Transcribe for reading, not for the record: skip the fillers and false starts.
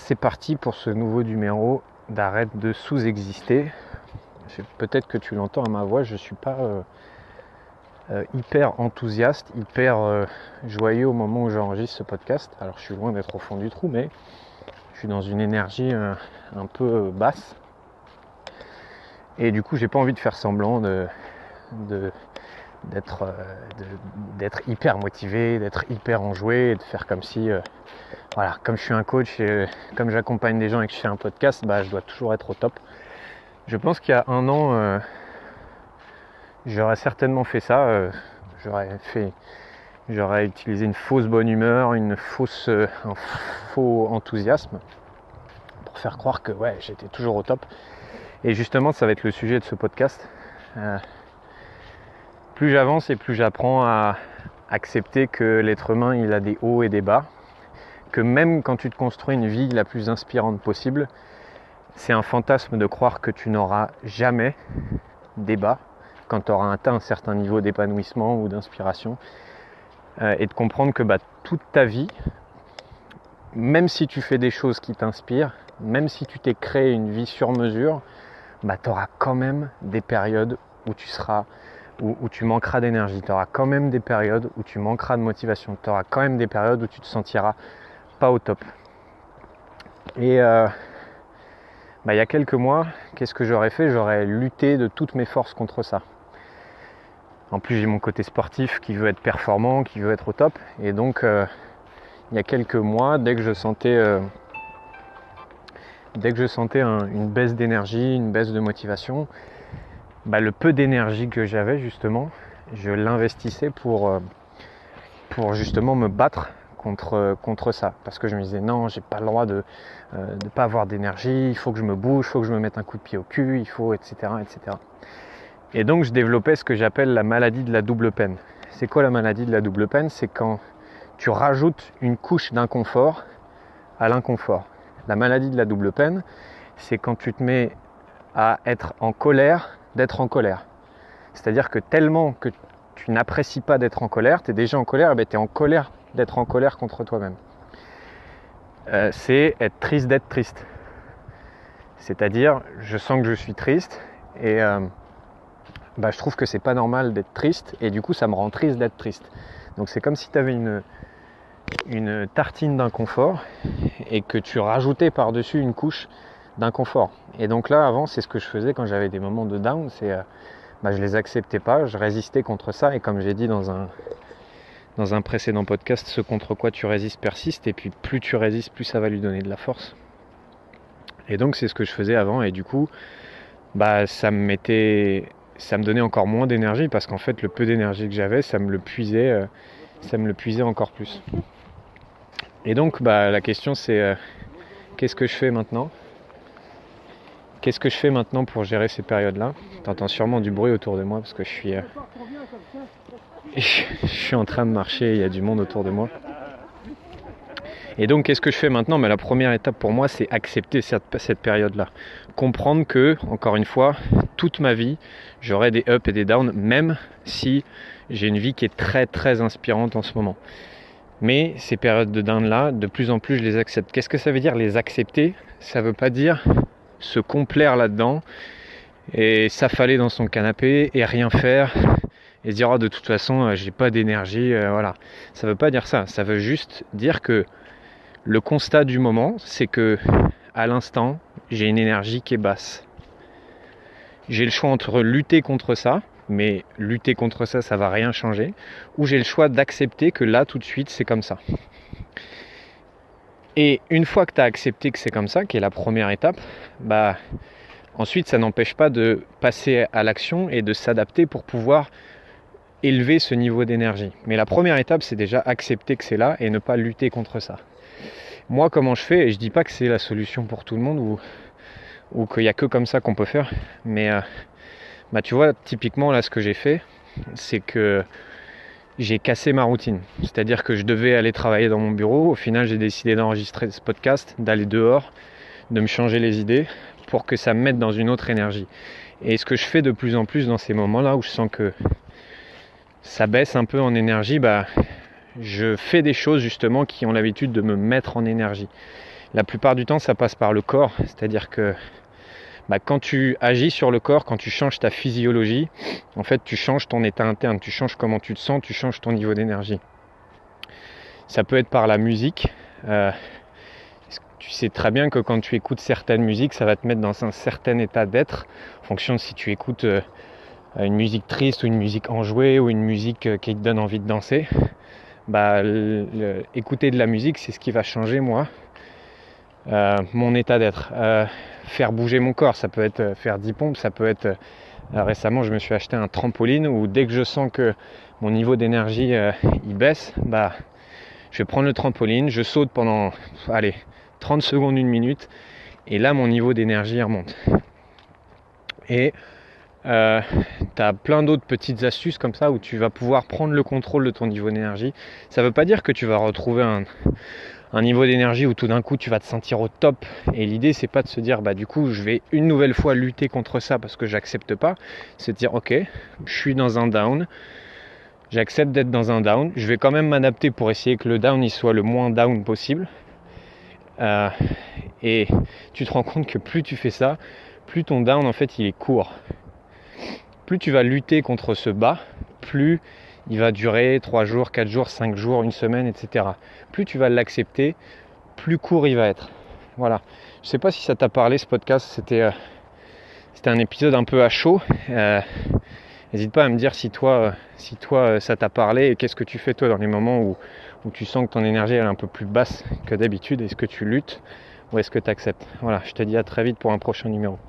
c'est parti pour ce nouveau numéro d'Arrête de sous-exister. Peut-être que tu l'entends à ma voix, je ne suis pas hyper enthousiaste, hyper joyeux au moment où j'enregistre ce podcast. Alors je suis loin d'être au fond du trou, mais je suis dans une énergie un peu basse. Et du coup, j'ai pas envie de faire semblant d'être hyper motivé, d'être hyper enjoué, et de faire comme si, comme je suis un coach et comme j'accompagne des gens et que je fais un podcast, je dois toujours être au top. Je pense qu'il y a un an, j'aurais certainement fait ça. J'aurais utilisé une fausse bonne humeur, un faux enthousiasme pour faire croire que j'étais toujours au top. Et justement, ça va être le sujet de ce podcast. Plus j'avance et plus j'apprends à accepter que l'être humain, il a des hauts et des bas. Que même quand tu te construis une vie la plus inspirante possible, c'est un fantasme de croire que tu n'auras jamais des bas quand tu auras atteint un certain niveau d'épanouissement ou d'inspiration. Et de comprendre que toute ta vie, même si tu fais des choses qui t'inspirent, même si tu t'es créé une vie sur mesure, tu auras quand même des périodes où tu manqueras d'énergie, tu auras quand même des périodes où tu manqueras de motivation, tu auras quand même des périodes où tu te sentiras pas au top. Et il y a quelques mois, qu'est-ce que j'aurais fait ? J'aurais lutté de toutes mes forces contre ça. En plus, j'ai mon côté sportif qui veut être performant, qui veut être au top. Et donc, il y a quelques mois, dès que je sentais une baisse d'énergie, une baisse de motivation, le peu d'énergie que j'avais justement, je l'investissais pour justement me battre contre ça. Parce que je me disais non, j'ai pas le droit de pas avoir d'énergie, il faut que je me bouge, il faut que je me mette un coup de pied au cul, il faut, etc., etc. Et donc je développais ce que j'appelle la maladie de la double peine. C'est quoi la maladie de la double peine ? C'est quand tu rajoutes une couche d'inconfort à l'inconfort. La maladie de la double peine, c'est quand tu te mets à être en colère d'être en colère. C'est-à-dire que tellement que tu n'apprécies pas d'être en colère, tu es déjà en colère, et tu es en colère d'être en colère contre toi-même. C'est être triste d'être triste. C'est-à-dire, je sens que je suis triste et je trouve que c'est pas normal d'être triste et du coup ça me rend triste d'être triste. Donc c'est comme si tu avais une tartine d'inconfort et que tu rajoutais par-dessus une couche d'inconfort. Et donc là, avant, c'est ce que je faisais quand j'avais des moments de down, c'est je les acceptais pas, je résistais contre ça, et comme j'ai dit dans un précédent podcast, ce contre quoi tu résistes persiste, et puis plus tu résistes, plus ça va lui donner de la force. Et donc c'est ce que je faisais avant, et du coup, ça me donnait encore moins d'énergie, parce qu'en fait, le peu d'énergie que j'avais, ça me le puisait encore plus. Et donc, la question c'est, qu'est-ce que je fais maintenant ? Qu'est-ce que je fais maintenant pour gérer ces périodes-là ? T'entends sûrement du bruit autour de moi parce que je suis en train de marcher, il y a du monde autour de moi. Et donc, qu'est-ce que je fais maintenant ? La première étape pour moi, c'est accepter cette période-là. Comprendre que, encore une fois, toute ma vie, j'aurai des ups et des downs, même si j'ai une vie qui est très très inspirante en ce moment. Mais ces périodes de down-là, de plus en plus, je les accepte. Qu'est-ce que ça veut dire, les accepter ? Ça veut pas dire se complaire là-dedans et s'affaler dans son canapé et rien faire et se dire de toute façon j'ai pas d'énergie, ça veut pas dire ça. Ça veut juste dire que le constat du moment, c'est que à l'instant j'ai une énergie qui est basse. J'ai le choix entre lutter contre ça, mais lutter contre ça, ça va rien changer, ou j'ai le choix d'accepter que là tout de suite c'est comme ça. Et une fois que tu as accepté que c'est comme ça, qui est la première étape, ensuite ça n'empêche pas de passer à l'action et de s'adapter pour pouvoir élever ce niveau d'énergie. Mais la première étape, c'est déjà accepter que c'est là et ne pas lutter contre ça. Moi, comment je fais, et je dis pas que c'est la solution pour tout le monde ou qu'il n'y a que comme ça qu'on peut faire, mais tu vois, typiquement là ce que j'ai fait, c'est que j'ai cassé ma routine. C'est-à-dire que je devais aller travailler dans mon bureau. Au final, j'ai décidé d'enregistrer ce podcast, d'aller dehors, de me changer les idées pour que ça me mette dans une autre énergie. Et ce que je fais de plus en plus dans ces moments-là où je sens que ça baisse un peu en énergie, je fais des choses justement qui ont l'habitude de me mettre en énergie. la plupart du temps ça passe par le corps, c'est-à-dire que quand tu agis sur le corps, quand tu changes ta physiologie, en fait tu changes ton état interne, tu changes comment tu te sens, tu changes ton niveau d'énergie. Ça peut être par la musique. Tu sais très bien que quand tu écoutes certaines musiques, ça va te mettre dans un certain état d'être, en fonction de si tu écoutes une musique triste ou une musique enjouée ou une musique qui te donne envie de danser. Écouter de la musique, c'est ce qui va changer moi, mon état d'être. Faire bouger mon corps, ça peut être faire 10 pompes, ça peut être... récemment, je me suis acheté un trampoline où dès que je sens que mon niveau d'énergie il baisse, je vais prendre le trampoline, je saute pendant 30 secondes, 1 minute, et là mon niveau d'énergie remonte. Et tu as plein d'autres petites astuces comme ça où tu vas pouvoir prendre le contrôle de ton niveau d'énergie. Ça ne veut pas dire que tu vas retrouver un niveau d'énergie où tout d'un coup tu vas te sentir au top, et l'idée c'est pas de se dire du coup je vais une nouvelle fois lutter contre ça parce que j'accepte pas. C'est de dire ok, je suis dans un down, j'accepte d'être dans un down, je vais quand même m'adapter pour essayer que le down il soit le moins down possible. Et tu te rends compte que plus tu fais ça, plus ton down en fait il est court. Plus tu vas lutter contre ce bas, plus il va durer 3 jours, 4 jours, 5 jours, 1 semaine, etc. Plus tu vas l'accepter, plus court il va être. Voilà. Je sais pas si ça t'a parlé ce podcast, c'était un épisode un peu à chaud. N'hésite pas à me dire si toi ça t'a parlé, et qu'est-ce que tu fais toi dans les moments où tu sens que ton énergie elle est un peu plus basse que d'habitude. Est-ce que tu luttes ou est-ce que tu acceptes? Voilà, je te dis à très vite pour un prochain numéro.